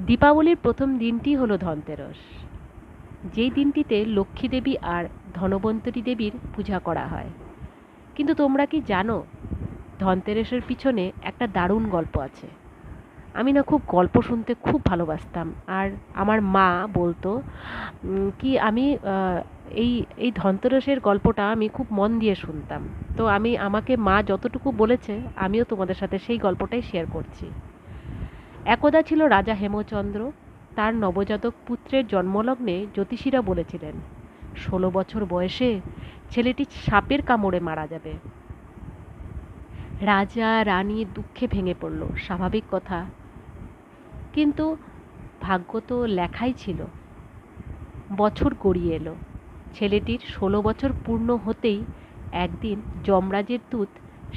দীপাবলির প্রথম দিনটি হলো ধনতেরস, যেই দিনটিতে লক্ষ্মী দেবী আর ধনবন্তরী দেবীর পূজা করা হয়। কিন্তু তোমরা কি জানো, ধনতেরাসের পিছনে একটা দারুণ গল্প আছে। আমি না খুব গল্প শুনতে খুব ভালোবাসতাম। আর আমার মা বলতো কি আমি এই এই ধনতেরাসের গল্পটা আমি খুব মন দিয়ে শুনতাম। তো আমাকে মা যতটুকু বলেছে আমিও তোমাদের সাথে সেই গল্পটাই শেয়ার করছি। একদা ছিল রাজা হেমচন্দ্র। তার নবজাতক পুত্রের জন্মলগ্নে জ্যোতিষীরা বলেছিলেন 16 বছর বয়সে ছেলেটি সাপের কামড়ে মারা যাবে। রাজা রানী দুঃখে ভেঙে পড়ল, স্বাভাবিক কথা। কিন্তু ভাগ্য তো লেখাই ছিল। বছর গড়িয়ে এলো। ছেলেটির 16 বছর পূর্ণ হতেই একদিন যমরাজের দূত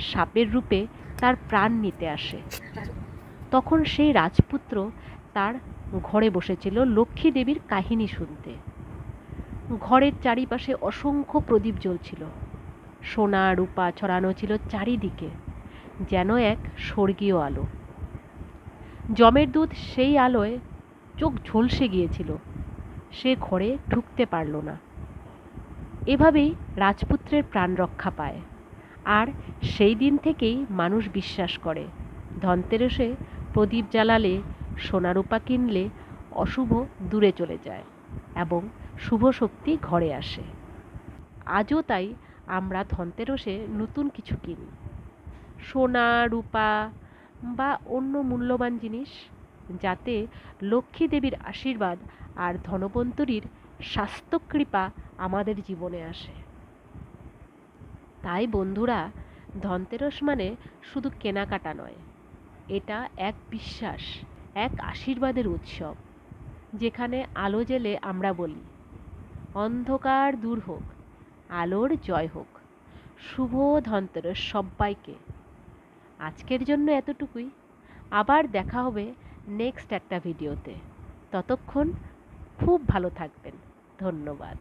সাপের রূপে তার প্রাণ নিতে আসে। তখন সেই রাজপুত্র তার ঘরে বসেছিল লক্ষ্মী দেবীর কাহিনী শুনতে। ঘরের চারিপাশে অসংখ্য প্রদীপ জ্বলছিল, সোনা রূপা ছড়ানো ছিল চারিদিকে, যেন এক স্বর্গীয় আলো। যমের দূত সেই আলোয় চোখ ঝলসে গিয়েছিল, সে ঘরে ঢুকতে পারল না। এভাবেই রাজপুত্রের প্রাণ রক্ষা পায়। আর সেই দিন থেকেই মানুষ বিশ্বাস করে ধনতেরাসে প্রদীপ জ্বালালে, সোনারূপা কিনলে অশুভ দূরে চলে যায় এবং শুভ শক্তি ঘরে আসে। আজও তাই আমরা ধনতেরাসে নতুন কিছু কিনি, সোনা রূপা বা অন্য মূল্যবান জিনিস, যাতে লক্ষ্মী দেবীর আশীর্বাদ আর ধনবন্তরীর স্বাস্থ্যকৃপা আমাদের জীবনে আসে। তাই বন্ধুরা, ধনতেরাস মানে শুধু কেনাকাটা নয়, এটা এক বিশ্বাস, এক আশীর্বাদের উৎসব, যেখানে আলো জ্বেলে আমরা বলি অন্ধকার দূর হোক, আলোর জয় হোক। শুভ ধনতেরাস সবাইকে। আজকের জন্য এতটুকুই। আবার দেখা হবে নেক্সট একটা ভিডিওতে। ততক্ষণ খুব ভালো থাকবেন। ধন্যবাদ।